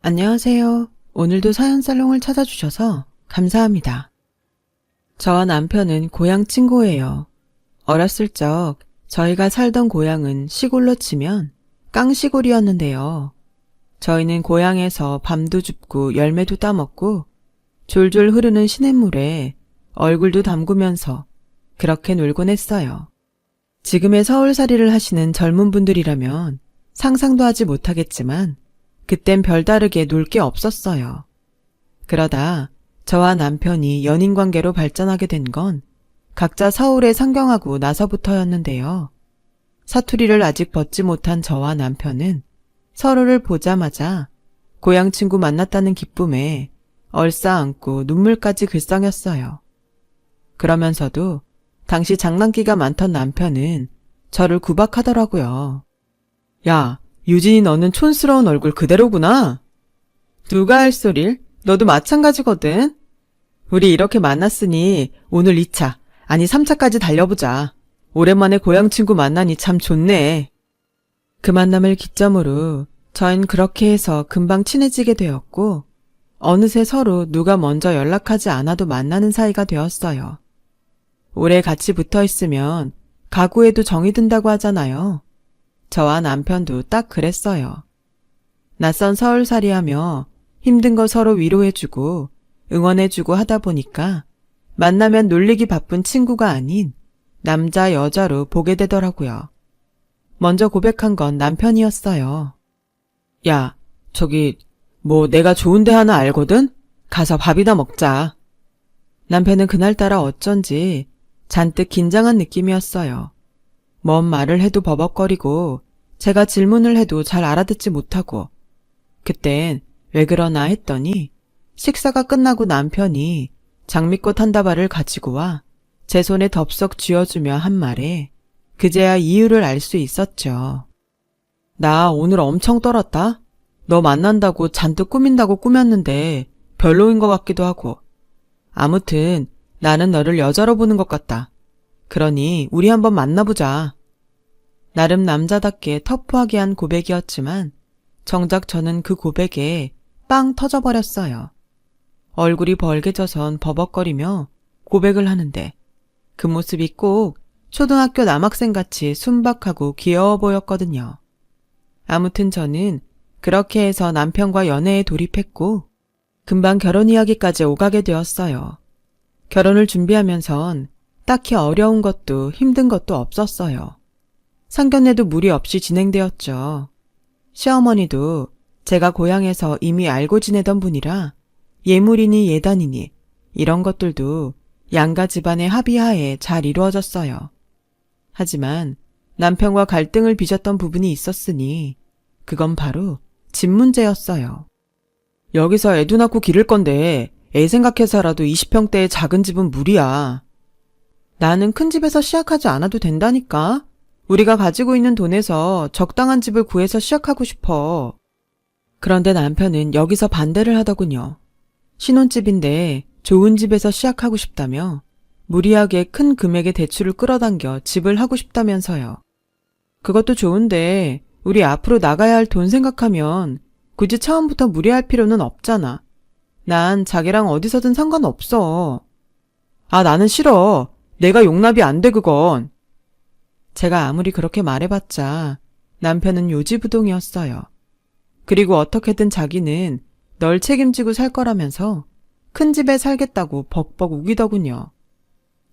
안녕하세요. 오늘도 사연살롱을 찾아주셔서 감사합니다. 저와 남편은 고향 친구예요. 어렸을 적 저희가 살던 고향은 시골로 치면 깡시골이었는데요. 저희는 고향에서 밤도 줍고 열매도 따먹고 졸졸 흐르는 시냇물에 얼굴도 담그면서 그렇게 놀곤 했어요. 지금의 서울살이를 하시는 젊은 분들이라면 상상도 하지 못하겠지만 그땐 별다르게 놀 게 없었어요. 그러다 저와 남편이 연인관계로 발전하게 된 건 각자 서울에 상경하고 나서부터였는데요. 사투리를 아직 벗지 못한 저와 남편은 서로를 보자마자 고향 친구 만났다는 기쁨에 얼싸안고 눈물까지 글썽였어요. 그러면서도 당시 장난기가 많던 남편은 저를 구박하더라고요. 야, 유진이 너는 촌스러운 얼굴 그대로구나. 누가 할 소릴? 너도 마찬가지거든. 우리 이렇게 만났으니 오늘 2차, 아니 3차까지 달려보자. 오랜만에 고향 친구 만나니 참 좋네. 그 만남을 기점으로 저희는 그렇게 해서 금방 친해지게 되었고 어느새 서로 누가 먼저 연락하지 않아도 만나는 사이가 되었어요. 오래 같이 붙어 있으면 가구에도 정이 든다고 하잖아요. 저와 남편도 딱 그랬어요. 낯선 서울살이하며 힘든 거 서로 위로해주고 응원해주고 하다 보니까 만나면 놀리기 바쁜 친구가 아닌 남자 여자로 보게 되더라고요. 먼저 고백한 건 남편이었어요. 야, 저기 내가 좋은 데 하나 알거든? 가서 밥이나 먹자. 남편은 그날따라 어쩐지 잔뜩 긴장한 느낌이었어요. 뭔 말을 해도 버벅거리고 제가 질문을 해도 잘 알아듣지 못하고 그땐 왜 그러나 했더니 식사가 끝나고 남편이 장미꽃 한 다발을 가지고 와 제 손에 덥석 쥐어주며 한 말에 그제야 이유를 알 수 있었죠. 나 오늘 엄청 떨었다. 너 만난다고 잔뜩 꾸민다고 꾸몄는데 별로인 것 같기도 하고. 아무튼 나는 너를 여자로 보는 것 같다. 그러니 우리 한번 만나보자. 나름 남자답게 터프하게 한 고백이었지만 정작 저는 그 고백에 빵 터져버렸어요. 얼굴이 벌개져선 버벅거리며 고백을 하는데 그 모습이 꼭 초등학교 남학생같이 순박하고 귀여워 보였거든요. 아무튼 저는 그렇게 해서 남편과 연애에 돌입했고 금방 결혼 이야기까지 오가게 되었어요. 결혼을 준비하면선 딱히 어려운 것도 힘든 것도 없었어요. 상견례도 무리 없이 진행되었죠. 시어머니도 제가 고향에서 이미 알고 지내던 분이라 예물이니 예단이니 이런 것들도 양가 집안의 합의하에 잘 이루어졌어요. 하지만 남편과 갈등을 빚었던 부분이 있었으니 그건 바로 집 문제였어요. 여기서 애도 낳고 기를 건데 애 생각해서라도 20평대의 작은 집은 무리야. 나는 큰 집에서 시작하지 않아도 된다니까. 우리가 가지고 있는 돈에서 적당한 집을 구해서 시작하고 싶어. 그런데 남편은 여기서 반대를 하더군요. 신혼집인데 좋은 집에서 시작하고 싶다며 무리하게 큰 금액의 대출을 끌어당겨 집을 하고 싶다면서요. 그것도 좋은데 우리 앞으로 나가야 할 돈 생각하면 굳이 처음부터 무리할 필요는 없잖아. 난 자기랑 어디서든 상관없어. 아, 나는 싫어. 내가 용납이 안 돼, 그건. 제가 아무리 그렇게 말해봤자 남편은 요지부동이었어요. 그리고 어떻게든 자기는 널 책임지고 살 거라면서 큰 집에 살겠다고 벅벅 우기더군요.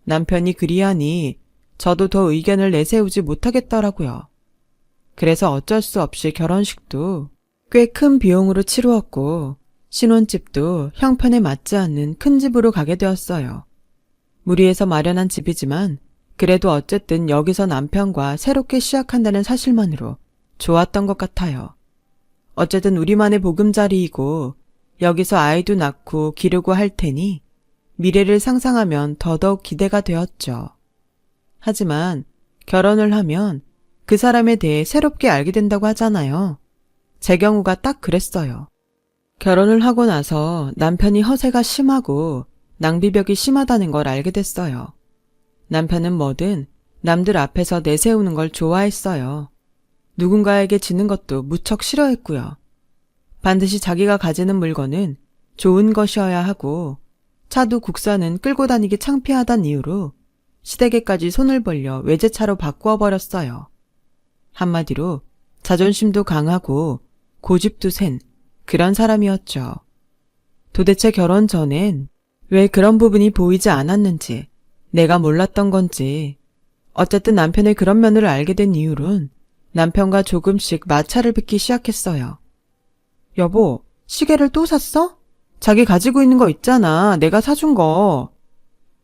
남편이 그리하니 저도 더 의견을 내세우지 못하겠더라고요. 그래서 어쩔 수 없이 결혼식도 꽤 큰 비용으로 치루었고 신혼집도 형편에 맞지 않는 큰 집으로 가게 되었어요. 무리해서 마련한 집이지만 그래도 어쨌든 여기서 남편과 새롭게 시작한다는 사실만으로 좋았던 것 같아요. 어쨌든 우리만의 보금자리이고 여기서 아이도 낳고 기르고 할 테니 미래를 상상하면 더더욱 기대가 되었죠. 하지만 결혼을 하면 그 사람에 대해 새롭게 알게 된다고 하잖아요. 제 경우가 딱 그랬어요. 결혼을 하고 나서 남편이 허세가 심하고 낭비벽이 심하다는 걸 알게 됐어요. 남편은 뭐든 남들 앞에서 내세우는 걸 좋아했어요. 누군가에게 지는 것도 무척 싫어했고요. 반드시 자기가 가지는 물건은 좋은 것이어야 하고 차도 국산은 끌고 다니기 창피하단 이유로 시댁에까지 손을 벌려 외제차로 바꾸어 버렸어요. 한마디로 자존심도 강하고 고집도 센 그런 사람이었죠. 도대체 결혼 전엔 왜 그런 부분이 보이지 않았는지, 내가 몰랐던 건지, 어쨌든 남편의 그런 면을 알게 된 이후론 남편과 조금씩 마찰을 빚기 시작했어요. 여보, 시계를 또 샀어? 자기 가지고 있는 거 있잖아. 내가 사준 거.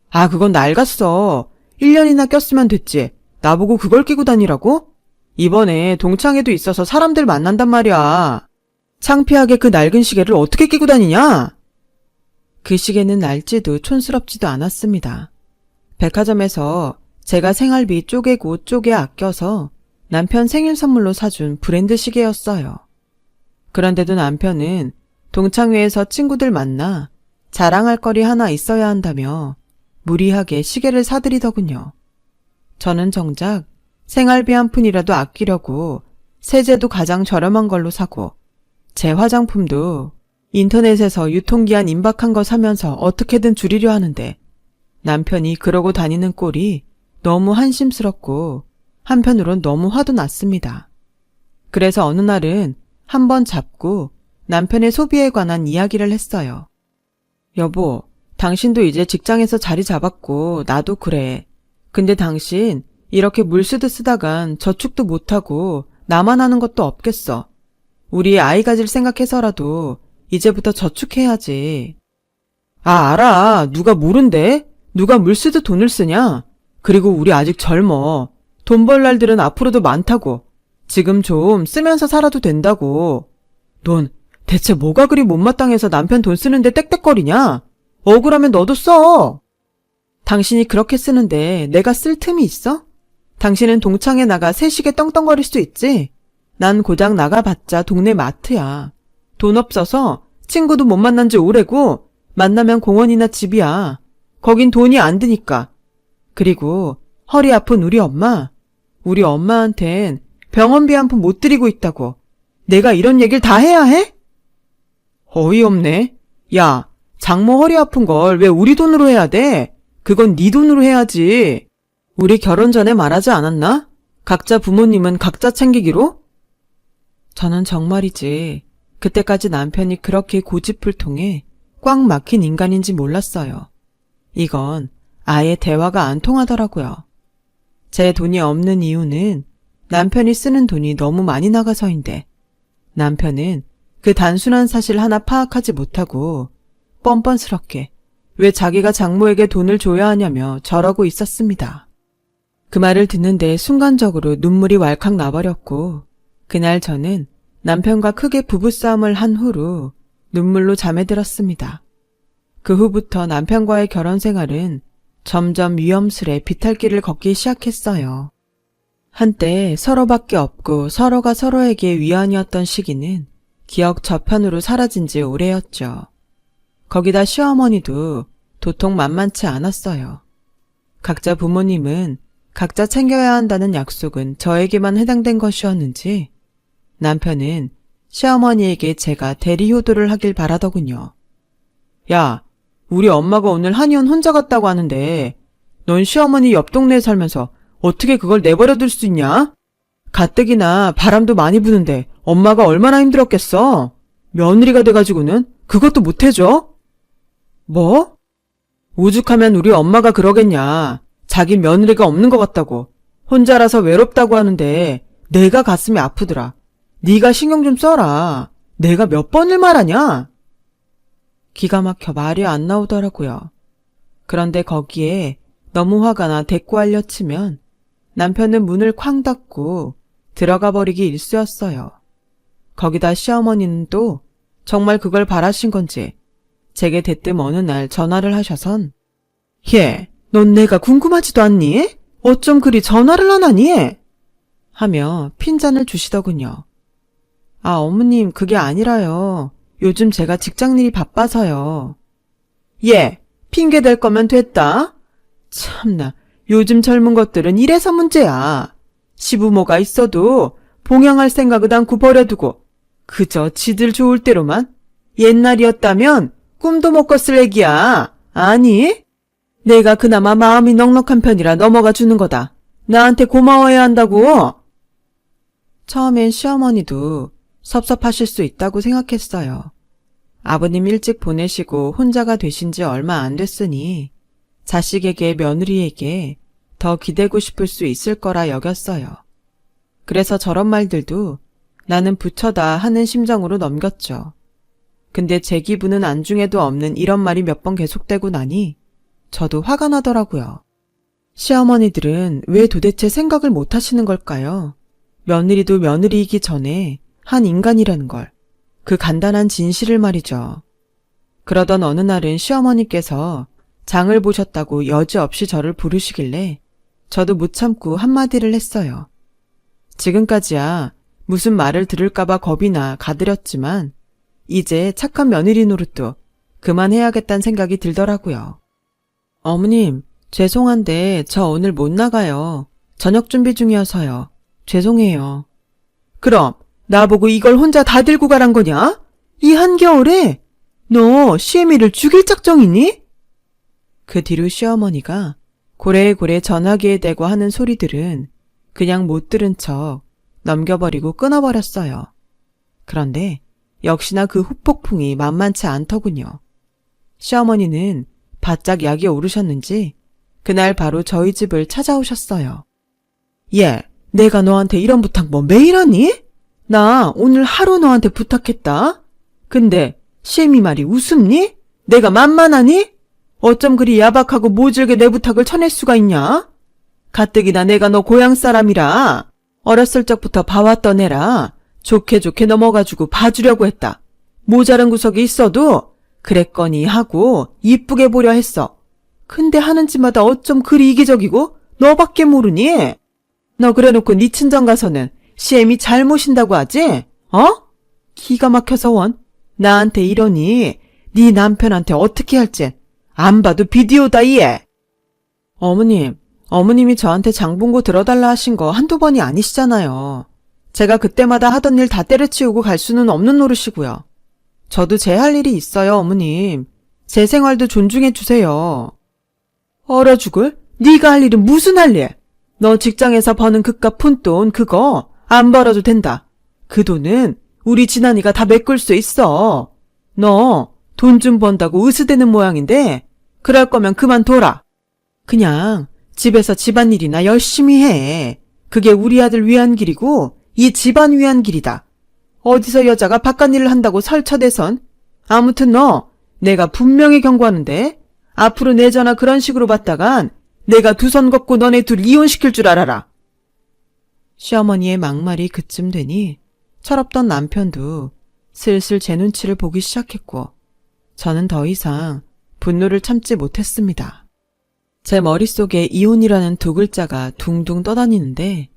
아, 그건 낡았어. 1년이나 꼈으면 됐지. 나보고 그걸 끼고 다니라고? 이번에 동창회도 있어서 사람들 만난단 말이야. 창피하게 그 낡은 시계를 어떻게 끼고 다니냐? 그 시계는 낡지도 촌스럽지도 않았습니다. 백화점에서 제가 생활비 쪼개고 쪼개 아껴서 남편 생일 선물로 사준 브랜드 시계였어요. 그런데도 남편은 동창회에서 친구들 만나 자랑할 거리 하나 있어야 한다며 무리하게 시계를 사들이더군요. 저는 정작 생활비 한 푼이라도 아끼려고 세제도 가장 저렴한 걸로 사고 제 화장품도 인터넷에서 유통기한 임박한 거 사면서 어떻게든 줄이려 하는데 남편이 그러고 다니는 꼴이 너무 한심스럽고 한편으론 너무 화도 났습니다. 그래서 어느 날은 한번 잡고 남편의 소비에 관한 이야기를 했어요. 여보, 당신도 이제 직장에서 자리 잡았고 나도 그래. 근데 당신 이렇게 물 쓰듯 쓰다간 저축도 못하고 나만 하는 것도 없겠어. 우리 아이 가질 생각해서라도 이제부터 저축해야지. 아, 알아. 누가 모른대? 누가 물 쓰듯 돈을 쓰냐? 그리고 우리 아직 젊어. 돈 벌 날들은 앞으로도 많다고. 지금 좀 쓰면서 살아도 된다고. 넌 대체 뭐가 그리 못마땅해서 남편 돈 쓰는데 떽떽거리냐? 억울하면 너도 써. 당신이 그렇게 쓰는데 내가 쓸 틈이 있어? 당신은 동창회 나가 새시계 떵떵거릴 수 있지? 난 고작 나가봤자 동네 마트야. 돈 없어서 친구도 못 만난 지 오래고 만나면 공원이나 집이야. 거긴 돈이 안 드니까. 그리고 허리 아픈 우리 엄마한텐 병원비 한 푼 못 드리고 있다고. 내가 이런 얘기를 다 해야 해? 어이없네. 야, 장모 허리 아픈 걸 왜 우리 돈으로 해야 돼? 그건 네 돈으로 해야지. 우리 결혼 전에 말하지 않았나? 각자 부모님은 각자 챙기기로? 저는 정말이지 그때까지 남편이 그렇게 고집을 통해 꽉 막힌 인간인지 몰랐어요. 이건 아예 대화가 안 통하더라고요. 제 돈이 없는 이유는 남편이 쓰는 돈이 너무 많이 나가서인데 남편은 그 단순한 사실 하나 파악하지 못하고 뻔뻔스럽게 왜 자기가 장모에게 돈을 줘야 하냐며 저러고 있었습니다. 그 말을 듣는데 순간적으로 눈물이 왈칵 나버렸고 그날 저는 남편과 크게 부부싸움을 한 후로 눈물로 잠에 들었습니다. 그 후부터 남편과의 결혼 생활은 점점 위험스레 비탈길을 걷기 시작했어요. 한때 서로밖에 없고 서로가 서로에게 위안이었던 시기는 기억 저편으로 사라진 지 오래였죠. 거기다 시어머니도 도통 만만치 않았어요. 각자 부모님은 각자 챙겨야 한다는 약속은 저에게만 해당된 것이었는지 남편은 시어머니에게 제가 대리 효도를 하길 바라더군요. 야, 우리 엄마가 오늘 한의원 혼자 갔다고 하는데 넌 시어머니 옆 동네에 살면서 어떻게 그걸 내버려둘 수 있냐? 가뜩이나 바람도 많이 부는데 엄마가 얼마나 힘들었겠어? 며느리가 돼가지고는 그것도 못 해줘? 뭐? 오죽하면 우리 엄마가 그러겠냐. 자기 며느리가 없는 것 같다고. 혼자라서 외롭다고 하는데 내가 가슴이 아프더라. 네가 신경 좀 써라. 내가 몇 번을 말하냐? 기가 막혀 말이 안 나오더라고요. 그런데 거기에 너무 화가 나 대꾸하려 치면 남편은 문을 쾅 닫고 들어가 버리기 일쑤였어요. 거기다 시어머니는 또 정말 그걸 바라신 건지 제게 대뜸 어느 날 전화를 하셔선 예, 넌 내가 궁금하지도 않니? 어쩜 그리 전화를 안 하니? 하며 핀잔을 주시더군요. 아, 어머님 그게 아니라요. 요즘 제가 직장일이 바빠서요. 예, 핑계 댈 거면 됐다. 참나, 요즘 젊은 것들은 이래서 문제야. 시부모가 있어도 봉양할 생각은 않고 버려두고 그저 지들 좋을 대로만? 옛날이었다면 꿈도 못 꿨을 얘기야. 아니? 내가 그나마 마음이 넉넉한 편이라 넘어가 주는 거다. 나한테 고마워해야 한다고. 처음엔 시어머니도 섭섭하실 수 있다고 생각했어요. 아버님 일찍 보내시고 혼자가 되신 지 얼마 안 됐으니 자식에게 며느리에게 더 기대고 싶을 수 있을 거라 여겼어요. 그래서 저런 말들도 나는 부처다 하는 심정으로 넘겼죠. 근데 제 기분은 안중에도 없는 이런 말이 몇 번 계속되고 나니 저도 화가 나더라고요. 시어머니들은 왜 도대체 생각을 못 하시는 걸까요? 며느리도 며느리이기 전에 한 인간이라는 걸, 그 간단한 진실을 말이죠. 그러던 어느 날은 시어머니께서 장을 보셨다고 여지없이 저를 부르시길래 저도 못 참고 한마디를 했어요. 지금까지야 무슨 말을 들을까봐 겁이 나 가드렸지만 이제 착한 며느리 노릇도 그만해야겠다는 생각이 들더라고요. 어머님, 죄송한데 저 오늘 못 나가요. 저녁 준비 중이어서요. 죄송해요. 그럼 나보고 이걸 혼자 다 들고 가란 거냐? 이 한겨울에? 너 시애미를 죽일 작정이니? 그 뒤로 시어머니가 고래고래 전화기에 대고 하는 소리들은 그냥 못 들은 척 넘겨버리고 끊어버렸어요. 그런데 역시나 그 후폭풍이 만만치 않더군요. 시어머니는 바짝 약이 오르셨는지 그날 바로 저희 집을 찾아오셨어요. 얘, 내가 너한테 이런 부탁 뭐 매일 하니? 나 오늘 하루 너한테 부탁했다. 근데 시애미 말이 우습니? 내가 만만하니? 어쩜 그리 야박하고 모질게 내 부탁을 쳐낼 수가 있냐? 가뜩이나 내가 너 고향 사람이라 어렸을 적부터 봐왔던 애라 좋게 좋게 넘어가지고 봐주려고 했다. 모자란 구석이 있어도 그랬거니 하고 이쁘게 보려 했어. 근데 하는 짓마다 어쩜 그리 이기적이고 너밖에 모르니? 너 그래놓고 네 친정 가서는 시애미 잘 모신다고 하지? 어? 기가 막혀서 원. 나한테 이러니 네 남편한테 어떻게 할지 안 봐도 비디오다 얘. 어머님, 어머님이 저한테 장본고 들어달라 하신 거 한두 번이 아니시잖아요. 제가 그때마다 하던 일 다 때려치우고 갈 수는 없는 노릇이고요. 저도 제 할 일이 있어요, 어머님. 제 생활도 존중해 주세요. 얼어 죽을? 네가 할 일은 무슨 할 일? 너 직장에서 버는 그깟 푼돈 그거 안 벌어도 된다. 그 돈은 우리 진환이가 다 메꿀 수 있어. 너 돈 좀 번다고 으스대는 모양인데 그럴 거면 그만둬라. 그냥 집에서 집안일이나 열심히 해. 그게 우리 아들 위한 길이고 이 집안 위한 길이다. 어디서 여자가 바깥일을 한다고 설쳐대선. 아무튼 너 내가 분명히 경고하는데 앞으로 내 전화 그런 식으로 받다간 내가 두 손 걷고 너네 둘 이혼시킬 줄 알아라. 시어머니의 막말이 그쯤 되니 철없던 남편도 슬슬 제 눈치를 보기 시작했고 저는 더 이상 분노를 참지 못했습니다. 제 머릿속에 이혼이라는 두 글자가 둥둥 떠다니는데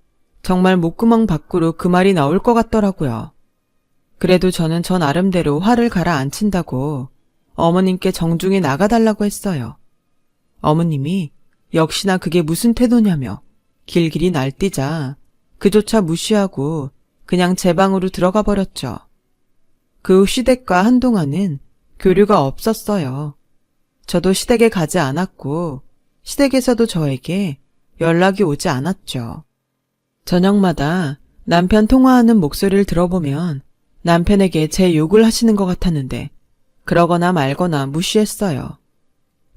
정말 목구멍 밖으로 그 말이 나올 것 같더라고요. 그래도 저는 저 나름대로 화를 가라앉힌다고 어머님께 정중히 나가달라고 했어요. 어머님이 역시나 그게 무슨 태도냐며 길길이 날뛰자 그조차 무시하고 그냥 제 방으로 들어가 버렸죠. 그 후 시댁과 한동안은 교류가 없었어요. 저도 시댁에 가지 않았고 시댁에서도 저에게 연락이 오지 않았죠. 저녁마다 남편 통화하는 목소리를 들어보면 남편에게 제 욕을 하시는 것 같았는데 그러거나 말거나 무시했어요.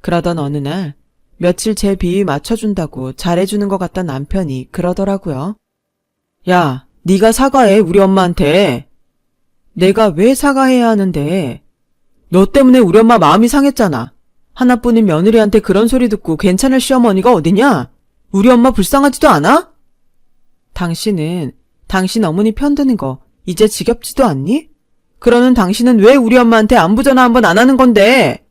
그러던 어느 날 며칠 제 비위 맞춰준다고 잘해주는 것 같던 남편이 그러더라고요. 야, 네가 사과해 우리 엄마한테. 내가 왜 사과해야 하는데? 너 때문에 우리 엄마 마음이 상했잖아. 하나뿐인 며느리한테 그런 소리 듣고 괜찮을 시어머니가 어디냐? 우리 엄마 불쌍하지도 않아? 당신은 당신 어머니 편드는 거 이제 지겹지도 않니? 그러는 당신은 왜 우리 엄마한테 안부 전화 한번 안 하는 건데?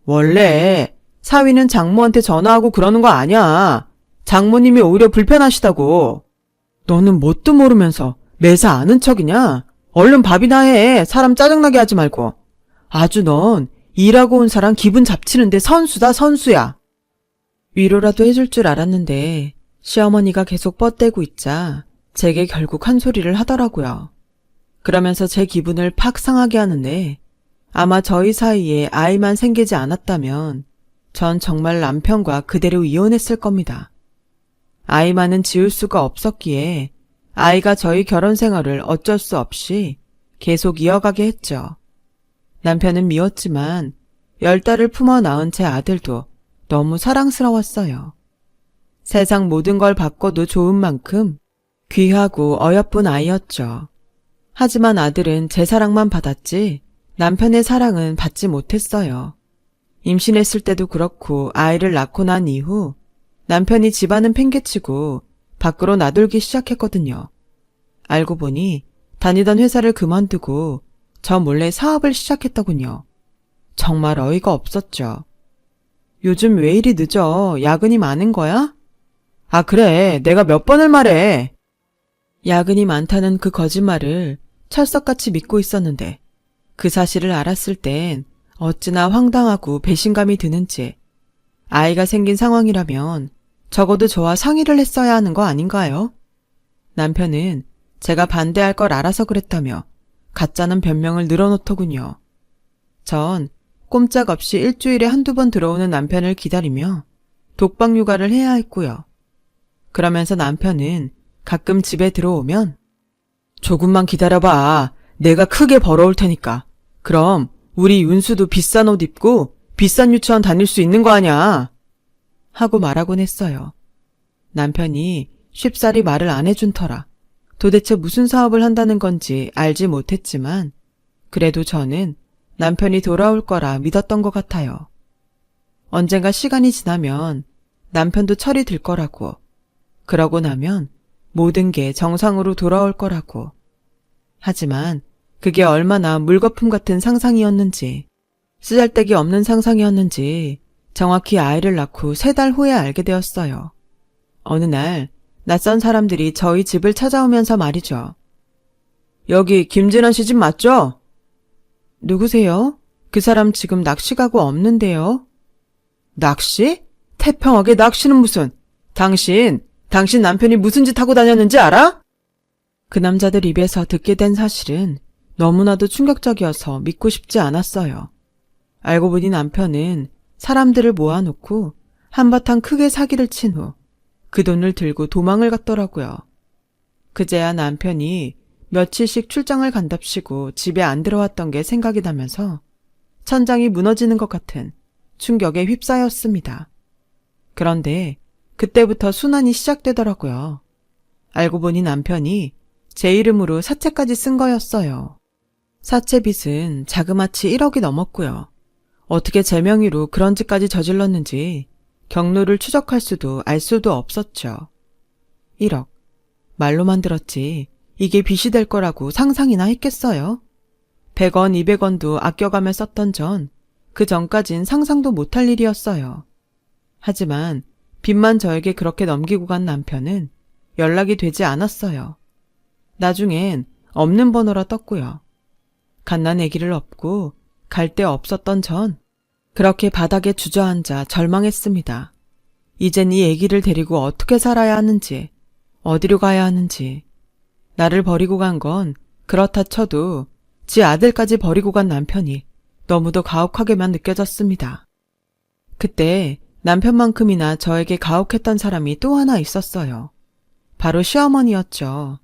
원래 사위는 장모한테 전화하고 그러는 거 아니야. 장모님이 오히려 불편하시다고. 너는 뭣도 모르면서 매사 아는 척이냐? 얼른 밥이나 해. 사람 짜증나게 하지 말고. 아주 넌 일하고 온 사람 기분 잡치는데 선수다 선수야. 위로라도 해줄 줄 알았는데 시어머니가 계속 뻗대고 있자 제게 결국 한 소리를 하더라고요. 그러면서 제 기분을 팍 상하게 하는데 아마 저희 사이에 아이만 생기지 않았다면 전 정말 남편과 그대로 이혼했을 겁니다. 아이만은 지울 수가 없었기에 아이가 저희 결혼 생활을 어쩔 수 없이 계속 이어가게 했죠. 남편은 미웠지만 10달을 품어 낳은 제 아들도 너무 사랑스러웠어요. 세상 모든 걸 바꿔도 좋은 만큼 귀하고 어여쁜 아이였죠. 하지만 아들은 제 사랑만 받았지 남편의 사랑은 받지 못했어요. 임신했을 때도 그렇고 아이를 낳고 난 이후 남편이 집안은 팽개치고 밖으로 나돌기 시작했거든요. 알고 보니 다니던 회사를 그만두고 저 몰래 사업을 시작했더군요. 정말 어이가 없었죠. 요즘 왜 이리 늦어? 야근이 많은 거야? 아, 그래. 내가 몇 번을 말해. 야근이 많다는 그 거짓말을 철석같이 믿고 있었는데 그 사실을 알았을 땐 어찌나 황당하고 배신감이 드는지. 아이가 생긴 상황이라면 적어도 저와 상의를 했어야 하는 거 아닌가요? 남편은 제가 반대할 걸 알아서 그랬다며 가짜는 변명을 늘어놓더군요. 전 꼼짝없이 일주일에 한두 번 들어오는 남편을 기다리며 독박 육아를 해야 했고요. 그러면서 남편은 가끔 집에 들어오면 조금만 기다려봐. 내가 크게 벌어올 테니까. 그럼 우리 윤수도 비싼 옷 입고 비싼 유치원 다닐 수 있는 거 아냐? 하고 말하곤 했어요. 남편이 쉽사리 말을 안 해준 터라 도대체 무슨 사업을 한다는 건지 알지 못했지만 그래도 저는 남편이 돌아올 거라 믿었던 것 같아요. 언젠가 시간이 지나면 남편도 철이 들 거라고. 그러고 나면 모든 게 정상으로 돌아올 거라고. 하지만 그게 얼마나 물거품 같은 상상이었는지, 쓰잘데기 없는 상상이었는지 정확히 아이를 낳고 3달 후에 알게 되었어요. 어느 날 낯선 사람들이 저희 집을 찾아오면서 말이죠. 여기 김진원 씨 집 맞죠? 누구세요? 그 사람 지금 낚시 가고 없는데요. 낚시? 태평하게 낚시는 무슨. 당신 남편이 무슨 짓 하고 다녔는지 알아? 그 남자들 입에서 듣게 된 사실은 너무나도 충격적이어서 믿고 싶지 않았어요. 알고 보니 남편은 사람들을 모아놓고 한바탕 크게 사기를 친 후 그 돈을 들고 도망을 갔더라고요. 그제야 남편이 며칠씩 출장을 간답시고 집에 안 들어왔던 게 생각이 나면서 천장이 무너지는 것 같은 충격에 휩싸였습니다. 그런데 그때부터 순환이 시작되더라고요. 알고 보니 남편이 제 이름으로 사채까지 쓴 거였어요. 사채 빚은 자그마치 1억이 넘었고요. 어떻게 제 명의로 그런 짓까지 저질렀는지 경로를 추적할 수도 알 수도 없었죠. 1억. 말로만 들었지 이게 빚이 될 거라고 상상이나 했겠어요? 100원, 200원도 아껴가며 썼던 전 그 전까진 상상도 못할 일이었어요. 하지만 빚만 저에게 그렇게 넘기고 간 남편은 연락이 되지 않았어요. 나중엔 없는 번호라 떴고요. 갓난 아기를 업고 갈 데 없었던 전 그렇게 바닥에 주저앉아 절망했습니다. 이젠 이 아기를 데리고 어떻게 살아야 하는지, 어디로 가야 하는지. 나를 버리고 간 건 그렇다 쳐도 지 아들까지 버리고 간 남편이 너무도 가혹하게만 느껴졌습니다. 그때 남편만큼이나 저에게 가혹했던 사람이 또 하나 있었어요. 바로 시어머니였죠.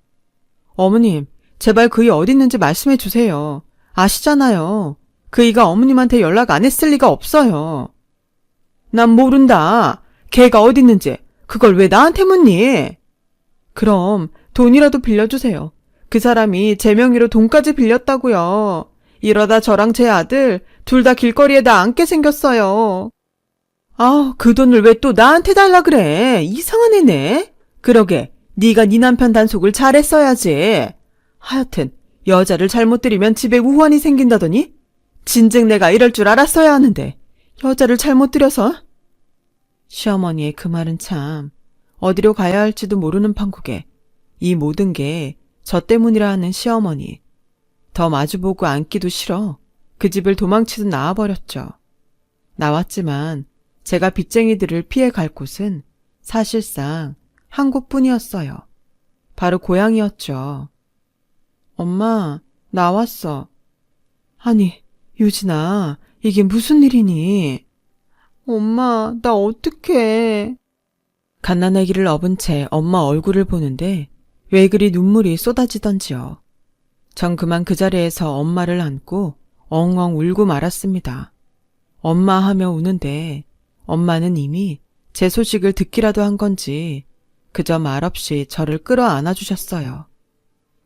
어머님, 제발 그이 어디 있는지 말씀해 주세요. 아시잖아요. 그이가 어머님한테 연락 안 했을 리가 없어요. 난 모른다. 걔가 어디 있는지 그걸 왜 나한테 묻니? 그럼 돈이라도 빌려주세요. 그 사람이 제 명의로 돈까지 빌렸다고요. 이러다 저랑 제 아들 둘 다 길거리에다 앉게 생겼어요. 아, 그 돈을 왜 또 나한테 달라 그래? 이상한 애네. 그러게, 네가 네 남편 단속을 잘했어야지. 하여튼 여자를 잘못 들이면 집에 우환이 생긴다더니 진즉 내가 이럴 줄 알았어야 하는데 여자를 잘못 들여서. 시어머니의 그 말은 참 어디로 가야 할지도 모르는 판국에 이 모든 게 저 때문이라 하는 시어머니. 더 마주보고 앉기도 싫어 그 집을 도망치듯 나와버렸죠. 나왔지만 제가 빚쟁이들을 피해 갈 곳은 사실상 한 곳뿐이었어요. 바로 고향이었죠. 엄마, 나왔어. 아니, 유진아, 이게 무슨 일이니? 엄마, 나 어떡해. 갓난아기를 업은 채 엄마 얼굴을 보는데 왜 그리 눈물이 쏟아지던지요. 전 그만 그 자리에서 엄마를 안고 엉엉 울고 말았습니다. 엄마 하며 우는데 엄마는 이미 제 소식을 듣기라도 한 건지 그저 말없이 저를 끌어안아 주셨어요.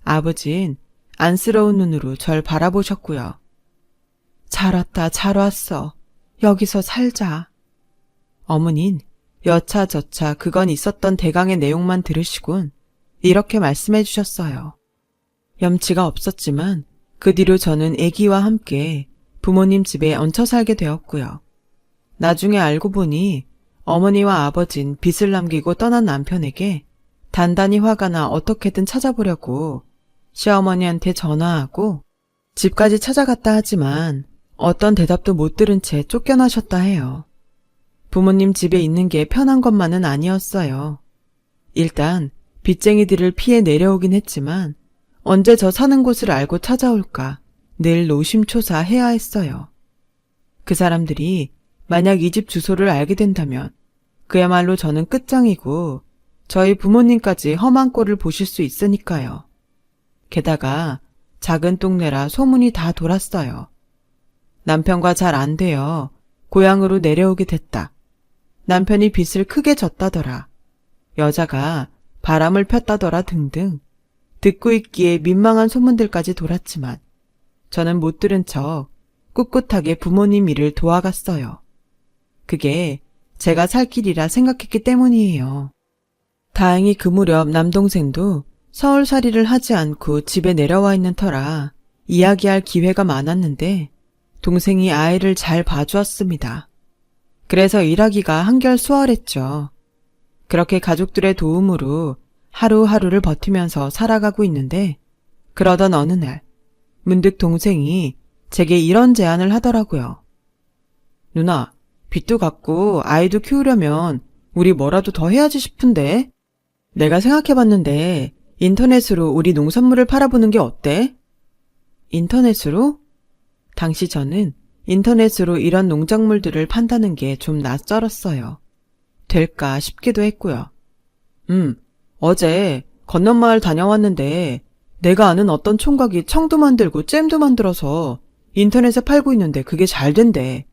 아버진 안쓰러운 눈으로 절 바라보셨고요. 잘 왔다, 잘 왔어. 여기서 살자. 어머닌 여차저차 그건 있었던 대강의 내용만 들으시곤 이렇게 말씀해 주셨어요. 염치가 없었지만 그 뒤로 저는 아기와 함께 부모님 집에 얹혀 살게 되었고요. 나중에 알고 보니 어머니와 아버진 빚을 남기고 떠난 남편에게 단단히 화가 나 어떻게든 찾아보려고 시어머니한테 전화하고 집까지 찾아갔다 하지만 어떤 대답도 못 들은 채 쫓겨나셨다 해요. 부모님 집에 있는 게 편한 것만은 아니었어요. 일단 빚쟁이들을 피해 내려오긴 했지만 언제 저 사는 곳을 알고 찾아올까 늘 노심초사해야 했어요. 그 사람들이 만약 이 집 주소를 알게 된다면 그야말로 저는 끝장이고 저희 부모님까지 험한 꼴을 보실 수 있으니까요. 게다가 작은 동네라 소문이 다 돌았어요. 남편과 잘 안 되어 고향으로 내려오게 됐다. 남편이 빚을 크게 졌다더라. 여자가 바람을 폈다더라 등등 듣고 있기에 민망한 소문들까지 돌았지만 저는 못 들은 척 꿋꿋하게 부모님 일을 도와갔어요. 그게 제가 살 길이라 생각했기 때문이에요. 다행히 그 무렵 남동생도 서울살이를 하지 않고 집에 내려와 있는 터라 이야기할 기회가 많았는데 동생이 아이를 잘 봐주었습니다. 그래서 일하기가 한결 수월했죠. 그렇게 가족들의 도움으로 하루하루를 버티면서 살아가고 있는데 그러던 어느 날 문득 동생이 제게 이런 제안을 하더라고요. 누나, 빚도 갚고 아이도 키우려면 우리 뭐라도 더 해야지 싶은데 내가 생각해봤는데 인터넷으로 우리 농산물을 팔아보는 게 어때? 인터넷으로? 당시 저는 인터넷으로 이런 농작물들을 판다는 게 좀 낯설었어요. 될까 싶기도 했고요. 어제 건너마을 다녀왔는데 내가 아는 어떤 총각이 청도 만들고 잼도 만들어서 인터넷에 팔고 있는데 그게 잘 된대.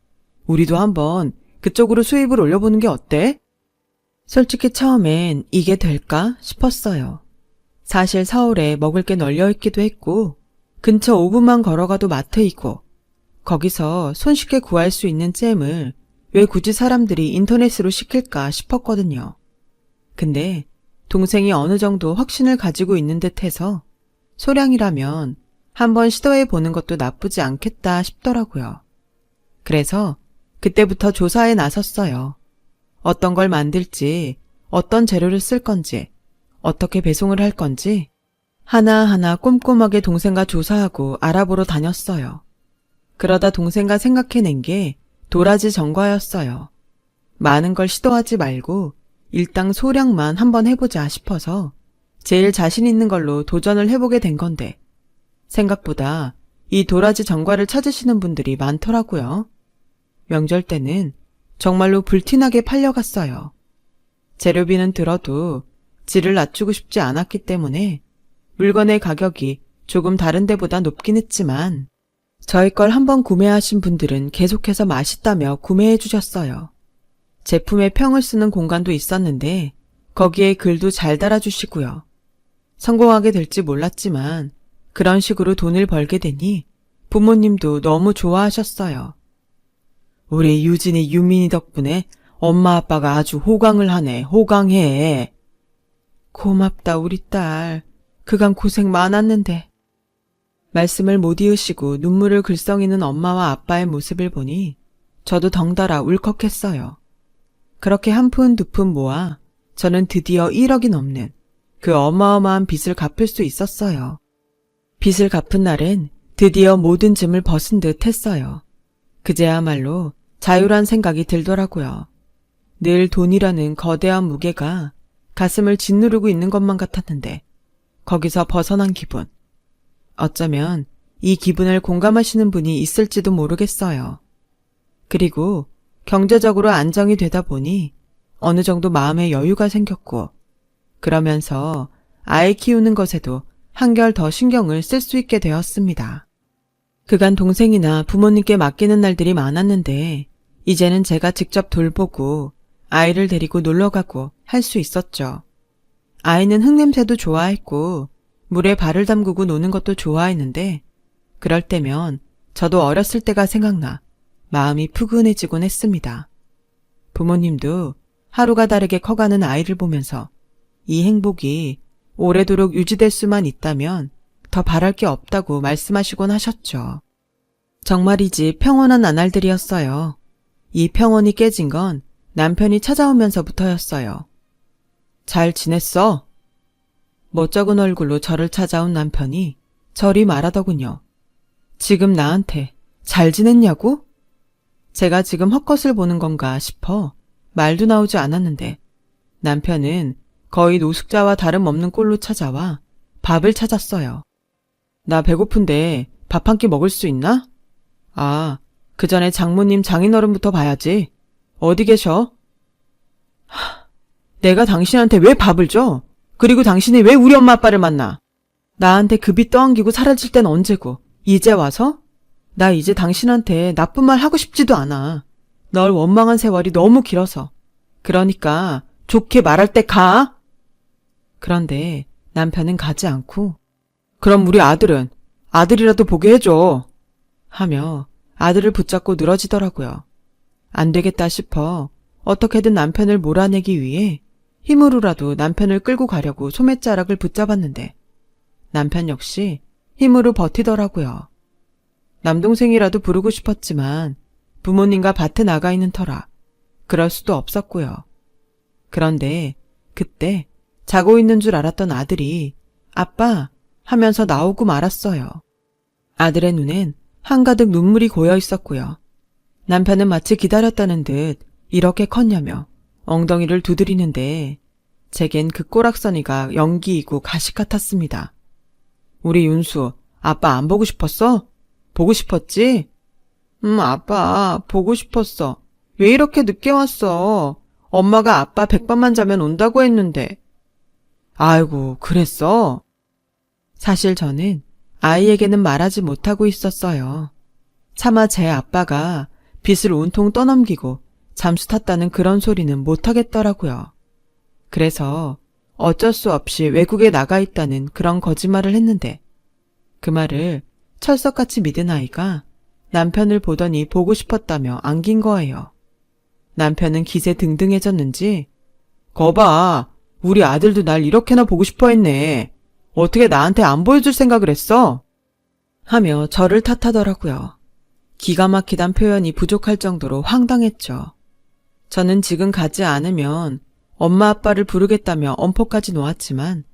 우리도 한번 그쪽으로 수입을 올려보는 게 어때? 솔직히 처음엔 이게 될까 싶었어요. 사실 서울에 먹을 게 널려있기도 했고 근처 5분만 걸어가도 마트이고 거기서 손쉽게 구할 수 있는 잼을 왜 굳이 사람들이 인터넷으로 시킬까 싶었거든요. 근데 동생이 어느 정도 확신을 가지고 있는 듯해서 소량이라면 한번 시도해보는 것도 나쁘지 않겠다 싶더라고요. 그래서 그때부터 조사에 나섰어요. 어떤 걸 만들지, 어떤 재료를 쓸 건지, 어떻게 배송을 할 건지 하나하나 꼼꼼하게 동생과 조사하고 알아보러 다녔어요. 그러다 동생과 생각해낸 게 도라지 전과였어요. 많은 걸 시도하지 말고 일당 소량만 한번 해보자 싶어서 제일 자신 있는 걸로 도전을 해보게 된 건데 생각보다 이 도라지 전과를 찾으시는 분들이 많더라고요. 명절 때는 정말로 불티나게 팔려갔어요. 재료비는 들어도 질을 낮추고 싶지 않았기 때문에 물건의 가격이 조금 다른 데보다 높긴 했지만 저희 걸 한번 구매하신 분들은 계속해서 맛있다며 구매해 주셨어요. 제품에 평을 쓰는 공간도 있었는데 거기에 글도 잘 달아주시고요. 성공하게 될지 몰랐지만 그런 식으로 돈을 벌게 되니 부모님도 너무 좋아하셨어요. 우리 유진이 유민이 덕분에 엄마 아빠가 아주 호강을 하네. 호강해. 고맙다 우리 딸. 그간 고생 많았는데. 말씀을 못 이으시고 눈물을 글썽이는 엄마와 아빠의 모습을 보니 저도 덩달아 울컥했어요. 그렇게 한 푼 두 푼 모아 저는 드디어 1억이 넘는 그 어마어마한 빚을 갚을 수 있었어요. 빚을 갚은 날엔 드디어 모든 짐을 벗은 듯 했어요. 그제야말로 자유란 생각이 들더라고요. 늘 돈이라는 거대한 무게가 가슴을 짓누르고 있는 것만 같았는데 거기서 벗어난 기분. 어쩌면 이 기분을 공감하시는 분이 있을지도 모르겠어요. 그리고 경제적으로 안정이 되다 보니 어느 정도 마음의 여유가 생겼고, 그러면서 아이 키우는 것에도 한결 더 신경을 쓸 수 있게 되었습니다. 그간 동생이나 부모님께 맡기는 날들이 많았는데 이제는 제가 직접 돌보고 아이를 데리고 놀러가고 할 수 있었죠. 아이는 흙냄새도 좋아했고 물에 발을 담그고 노는 것도 좋아했는데 그럴 때면 저도 어렸을 때가 생각나 마음이 푸근해지곤 했습니다. 부모님도 하루가 다르게 커가는 아이를 보면서 이 행복이 오래도록 유지될 수만 있다면 더 바랄 게 없다고 말씀하시곤 하셨죠. 정말이지 평온한 나날들이었어요. 이 평온이 깨진 건 남편이 찾아오면서부터였어요. 잘 지냈어? 멋쩍은 얼굴로 저를 찾아온 남편이 저리 말하더군요. 지금 나한테 잘 지냈냐고? 제가 지금 헛것을 보는 건가 싶어 말도 나오지 않았는데 남편은 거의 노숙자와 다름없는 꼴로 찾아와 밥을 찾았어요. 나 배고픈데 밥 한 끼 먹을 수 있나? 아, 그 전에 장모님 장인어른부터 봐야지. 어디 계셔? 내가 당신한테 왜 밥을 줘? 그리고 당신이 왜 우리 엄마 아빠를 만나? 나한테 급이 떠안기고 사라질 땐 언제고 이제 와서? 나 이제 당신한테 나쁜 말 하고 싶지도 않아. 널 원망한 세월이 너무 길어서. 그러니까 좋게 말할 때 가. 그런데 남편은 가지 않고 그럼 우리 아들은 아들이라도 보게 해줘 하며 아들을 붙잡고 늘어지더라고요. 안 되겠다 싶어 어떻게든 남편을 몰아내기 위해 힘으로라도 남편을 끌고 가려고 소매자락을 붙잡았는데 남편 역시 힘으로 버티더라고요. 남동생이라도 부르고 싶었지만 부모님과 밭에 나가 있는 터라 그럴 수도 없었고요. 그런데 그때 자고 있는 줄 알았던 아들이 아빠 하면서 나오고 말았어요. 아들의 눈엔 한가득 눈물이 고여 있었고요. 남편은 마치 기다렸다는 듯 이렇게 컸냐며 엉덩이를 두드리는데 제겐 그 꼬락서니가 연기이고 가식 같았습니다. 우리 윤수 아빠 안 보고 싶었어? 보고 싶었지? 아빠 보고 싶었어. 왜 이렇게 늦게 왔어? 엄마가 아빠 백반만 자면 온다고 했는데. 아이고 그랬어? 사실 저는 아이에게는 말하지 못하고 있었어요. 차마 제 아빠가 빚을 온통 떠넘기고 잠수 탔다는 그런 소리는 못하겠더라고요. 그래서 어쩔 수 없이 외국에 나가 있다는 그런 거짓말을 했는데 그 말을 철석같이 믿은 아이가 남편을 보더니 보고 싶었다며 안긴 거예요. 남편은 기세 등등해졌는지 거봐 우리 아들도 날 이렇게나 보고 싶어 했네. 어떻게 나한테 안 보여줄 생각을 했어? 하며 저를 탓하더라고요. 기가 막히단 표현이 부족할 정도로 황당했죠. 저는 지금 가지 않으면 엄마 아빠를 부르겠다며 엄포까지 놓았지만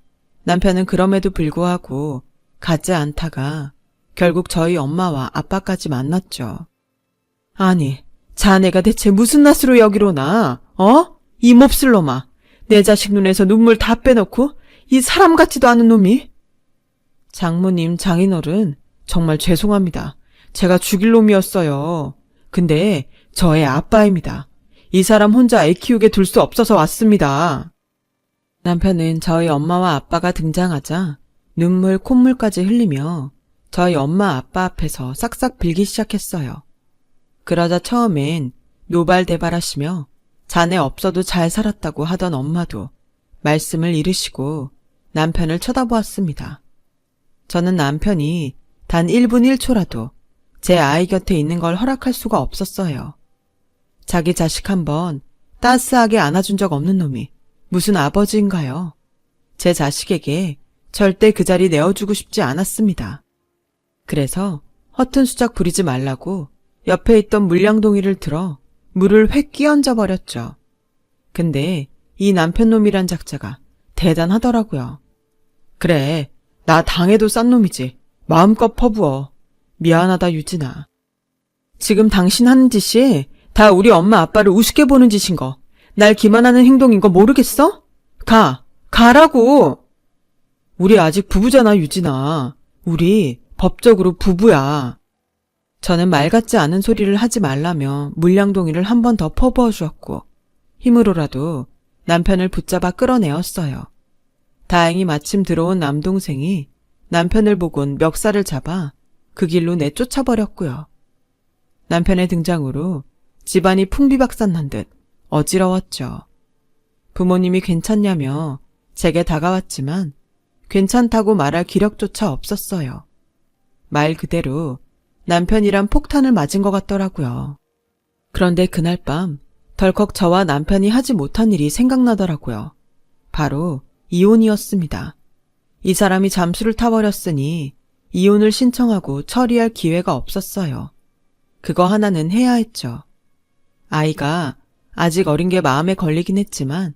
남편은 그럼에도 불구하고 가지 않다가 결국 저희 엄마와 아빠까지 만났죠. 아니, 자네가 대체 무슨 낯으로 여기로 나? 이 몹쓸 놈아. 내 자식 눈에서 눈물 다 빼놓고 이 사람 같지도 않은 놈이. 장모님, 장인어른, 정말 죄송합니다. 제가 죽일 놈이었어요. 근데 저의 아빠입니다. 이 사람 혼자 애 키우게 둘 수 없어서 왔습니다. 남편은 저희 엄마와 아빠가 등장하자 눈물, 콧물까지 흘리며 저희 엄마 아빠 앞에서 싹싹 빌기 시작했어요. 그러자 처음엔 노발대발하시며 자네 없어도 잘 살았다고 하던 엄마도 말씀을 잃으시고 남편을 쳐다보았습니다. 저는 남편이 단 1분 1초라도 제 아이 곁에 있는 걸 허락할 수가 없었어요. 자기 자식 한번 따스하게 안아준 적 없는 놈이 무슨 아버지인가요? 제 자식에게 절대 그 자리 내어주고 싶지 않았습니다. 그래서 허튼 수작 부리지 말라고 옆에 있던 물량동이를 들어 물을 획 끼얹어 버렸죠. 근데 이 남편놈이란 작자가 대단하더라고요. 그래, 나 당해도 싼 놈이지. 마음껏 퍼부어. 미안하다 유진아. 지금 당신 하는 짓이 다 우리 엄마 아빠를 우습게 보는 짓인 거, 날 기만하는 행동인 거 모르겠어? 가라고! 우리 아직 부부잖아 유진아. 우리 법적으로 부부야. 저는 말 같지 않은 소리를 하지 말라며 물량동이를 한 번 더 퍼부어 주었고 힘으로라도 남편을 붙잡아 끌어내었어요. 다행히 마침 들어온 남동생이 남편을 보곤 멱살을 잡아 그 길로 내쫓아버렸고요. 남편의 등장으로 집안이 풍비박산난 듯 어지러웠죠. 부모님이 괜찮냐며 제게 다가왔지만 괜찮다고 말할 기력조차 없었어요. 말 그대로 남편이란 폭탄을 맞은 것 같더라고요. 그런데 그날 밤 덜컥 저와 남편이 하지 못한 일이 생각나더라고요. 바로 이혼이었습니다. 이 사람이 잠수를 타버렸으니 이혼을 신청하고 처리할 기회가 없었어요. 그거 하나는 해야 했죠. 아이가 아직 어린 게 마음에 걸리긴 했지만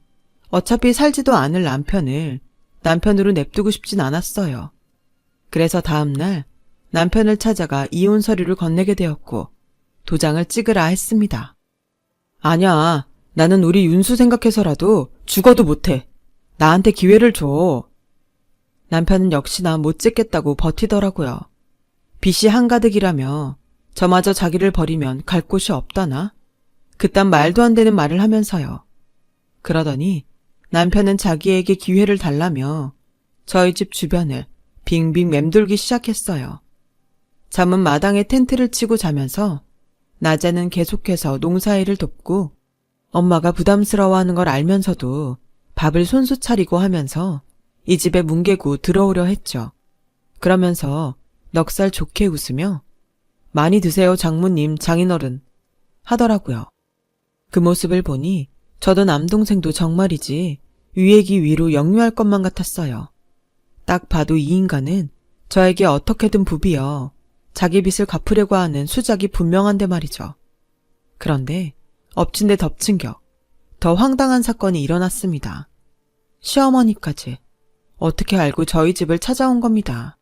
어차피 살지도 않을 남편을 남편으로 냅두고 싶진 않았어요. 그래서 다음날 남편을 찾아가 이혼 서류를 건네게 되었고 도장을 찍으라 했습니다. 아냐, 나는 우리 윤수 생각해서라도 죽어도 못해. 나한테 기회를 줘. 남편은 역시나 못 찍겠다고 버티더라고요. 빚이 한가득이라며 저마저 자기를 버리면 갈 곳이 없다나? 그딴 말도 안 되는 말을 하면서요. 그러더니 남편은 자기에게 기회를 달라며 저희 집 주변을 빙빙 맴돌기 시작했어요. 잠은 마당에 텐트를 치고 자면서 낮에는 계속해서 농사일을 돕고 엄마가 부담스러워하는 걸 알면서도 밥을 손수 차리고 하면서 이 집에 뭉개고 들어오려 했죠. 그러면서 넉살 좋게 웃으며 많이 드세요 장모님 장인어른 하더라고요. 그 모습을 보니 저도 남동생도 정말이지 위액이 위로 역류할 것만 같았어요. 딱 봐도 이 인간은 저에게 어떻게든 부비어 자기 빚을 갚으려고 하는 수작이 분명한데 말이죠. 그런데 엎친 데 덮친 격 더 황당한 사건이 일어났습니다. 시어머니까지 어떻게 알고 저희 집을 찾아온 겁니다.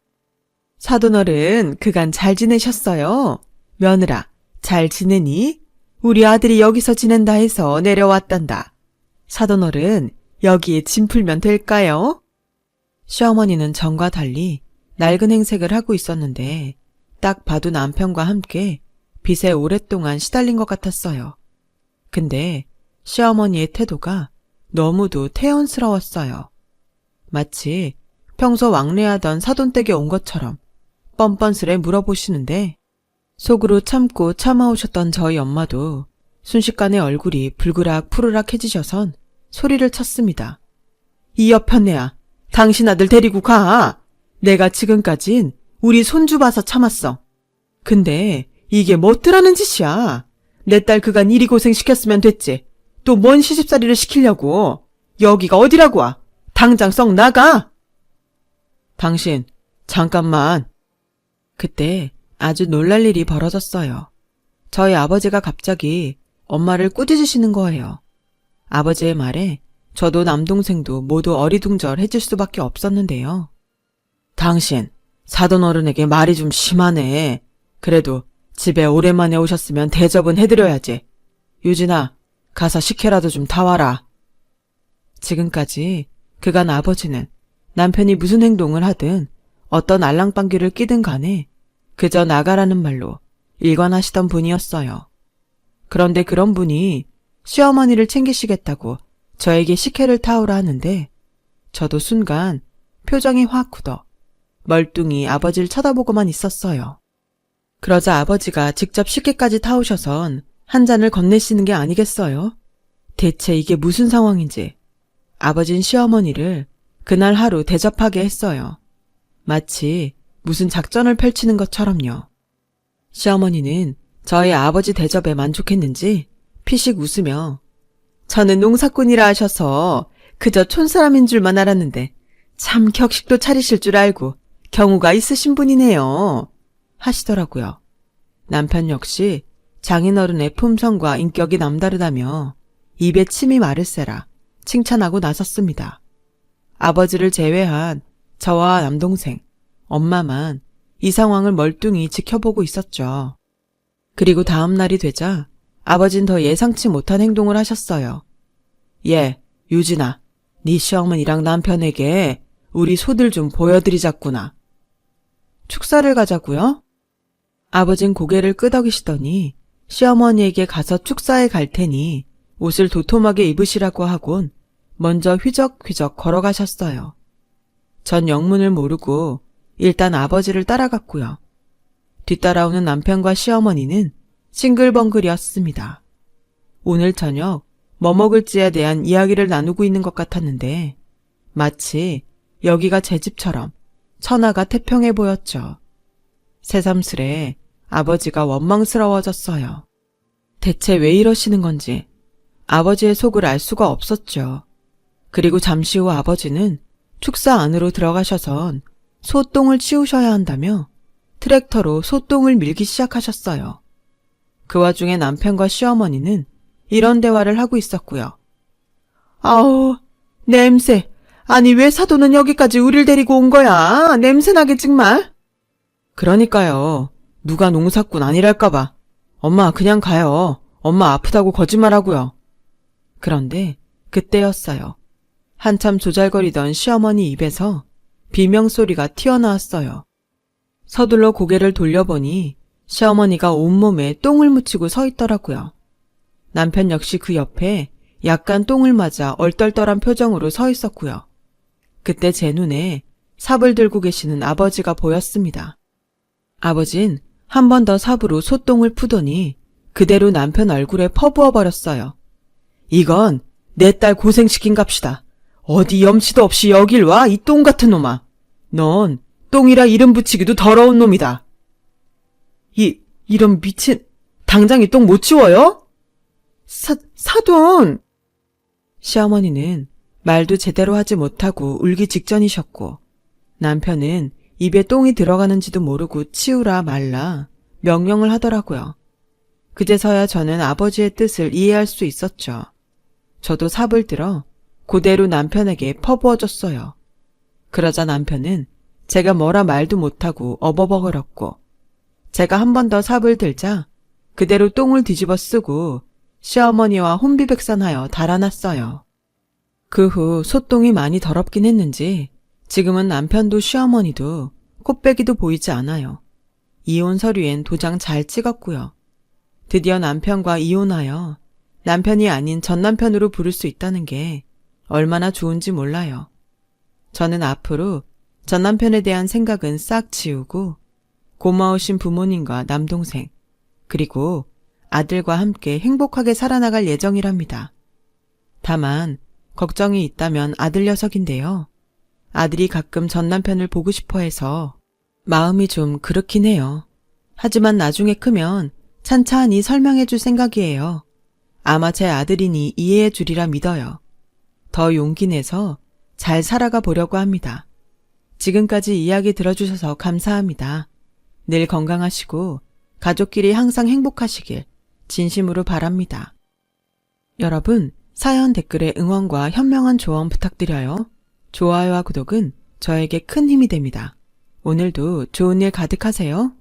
사돈어른 그간 잘 지내셨어요? 며느라 잘 지내니? 우리 아들이 여기서 지낸다 해서 내려왔단다. 사돈어른 여기에 짐 풀면 될까요? 시어머니는 전과 달리 낡은 행색을 하고 있었는데 딱 봐도 남편과 함께 빚에 오랫동안 시달린 것 같았어요. 근데 시어머니의 태도가 너무도 태연스러웠어요. 마치 평소 왕래하던 사돈댁에 온 것처럼 뻔뻔스레 물어보시는데 속으로 참고 참아오셨던 저희 엄마도 순식간에 얼굴이 불그락 푸르락해지셔선 소리를 쳤습니다. 이 여편네야, 당신 아들 데리고 가. 내가 지금까진 우리 손주 봐서 참았어. 근데 이게 뭐더라는 짓이야. 내 딸 그간 이리 고생시켰으면 됐지. 또 뭔 시집살이를 시키려고. 여기가 어디라고 와. 당장 썩 나가. 당신 잠깐만. 그때 아주 놀랄 일이 벌어졌어요. 저희 아버지가 갑자기 엄마를 꾸짖으시는 거예요. 아버지의 말에 저도 남동생도 모두 어리둥절해질 수밖에 없었는데요. 당신 사돈어른에게 말이 좀 심하네. 그래도 집에 오랜만에 오셨으면 대접은 해드려야지. 유진아, 가서 식혜라도 좀 타와라. 지금까지 그간 아버지는 남편이 무슨 행동을 하든 어떤 알랑방귀를 끼든 간에 그저 나가라는 말로 일관하시던 분이었어요. 그런데 그런 분이 시어머니를 챙기시겠다고 저에게 식혜를 타오라 하는데 저도 순간 표정이 확 굳어 멀뚱히 아버지를 쳐다보고만 있었어요. 그러자 아버지가 직접 식혜까지 타오셔선 한 잔을 건네시는 게 아니겠어요? 대체 이게 무슨 상황인지 아버진 시어머니를 그날 하루 대접하게 했어요. 마치 무슨 작전을 펼치는 것처럼요. 시어머니는 저희 아버지 대접에 만족했는지 피식 웃으며 저는 농사꾼이라 하셔서 그저 촌사람인 줄만 알았는데 참 격식도 차리실 줄 알고 경우가 있으신 분이네요. 하시더라고요. 남편 역시 장인어른의 품성과 인격이 남다르다며 입에 침이 마를세라 칭찬하고 나섰습니다. 아버지를 제외한 저와 남동생, 엄마만 이 상황을 멀뚱히 지켜보고 있었죠. 그리고 다음 날이 되자 아버진 더 예상치 못한 행동을 하셨어요. 예, 유진아, 네 시어머니랑 남편에게 우리 소들 좀 보여드리자꾸나. 축사를 가자고요? 아버진 고개를 끄덕이시더니 시어머니에게 가서 축사에 갈 테니 옷을 도톰하게 입으시라고 하곤 먼저 휘적휘적 걸어가셨어요. 전 영문을 모르고 일단 아버지를 따라갔고요. 뒤따라오는 남편과 시어머니는 싱글벙글이었습니다. 오늘 저녁 뭐 먹을지에 대한 이야기를 나누고 있는 것 같았는데 마치 여기가 제 집처럼 천하가 태평해 보였죠. 새삼스레 아버지가 원망스러워졌어요. 대체 왜 이러시는 건지 아버지의 속을 알 수가 없었죠. 그리고 잠시 후 아버지는 축사 안으로 들어가셔선 소똥을 치우셔야 한다며 트랙터로 소똥을 밀기 시작하셨어요. 그 와중에 남편과 시어머니는 이런 대화를 하고 있었고요. 아우, 냄새. 아니 왜 사돈은 여기까지 우릴 데리고 온 거야? 냄새나게 정말. 그러니까요. 누가 농사꾼 아니랄까봐. 엄마 그냥 가요. 엄마 아프다고 거짓말하고요. 그런데 그때였어요. 한참 조잘거리던 시어머니 입에서 비명소리가 튀어나왔어요. 서둘러 고개를 돌려보니 시어머니가 온몸에 똥을 묻히고 서 있더라고요. 남편 역시 그 옆에 약간 똥을 맞아 얼떨떨한 표정으로 서 있었고요. 그때 제 눈에 삽을 들고 계시는 아버지가 보였습니다. 아버진 한 번 더 삽으로 소똥을 푸더니 그대로 남편 얼굴에 퍼부어 버렸어요. 이건 내 딸 고생시킨 값이다. 어디 염치도 없이 여길 와, 이 똥 같은 놈아. 넌 똥이라 이름 붙이기도 더러운 놈이다. 이런 미친, 당장 이 똥 못 치워요? 사돈! 시어머니는 말도 제대로 하지 못하고 울기 직전이셨고, 남편은 입에 똥이 들어가는지도 모르고 치우라 말라 명령을 하더라고요. 그제서야 저는 아버지의 뜻을 이해할 수 있었죠. 저도 삽을 들어 그대로 남편에게 퍼부어줬어요. 그러자 남편은 제가 뭐라 말도 못하고 어버버거렸고, 제가 한 번 더 삽을 들자 그대로 똥을 뒤집어 쓰고 시어머니와 혼비백산하여 달아났어요. 그 후 소똥이 많이 더럽긴 했는지 지금은 남편도 시어머니도 코빼기도 보이지 않아요. 이혼 서류엔 도장 잘 찍었고요. 드디어 남편과 이혼하여 남편이 아닌 전 남편으로 부를 수 있다는 게 얼마나 좋은지 몰라요. 저는 앞으로 전 남편에 대한 생각은 싹 지우고 고마우신 부모님과 남동생 그리고 아들과 함께 행복하게 살아나갈 예정이랍니다. 다만 걱정이 있다면 아들 녀석인데요. 아들이 가끔 전 남편을 보고 싶어 해서 마음이 좀 그렇긴 해요. 하지만 나중에 크면 찬찬히 설명해 줄 생각이에요. 아마 제 아들이니 이해해 주리라 믿어요. 더 용기 내서 잘 살아가 보려고 합니다. 지금까지 이야기 들어주셔서 감사합니다. 늘 건강하시고 가족끼리 항상 행복하시길 진심으로 바랍니다. 여러분, 사연 댓글에 응원과 현명한 조언 부탁드려요. 좋아요와 구독은 저에게 큰 힘이 됩니다. 오늘도 좋은 일 가득하세요.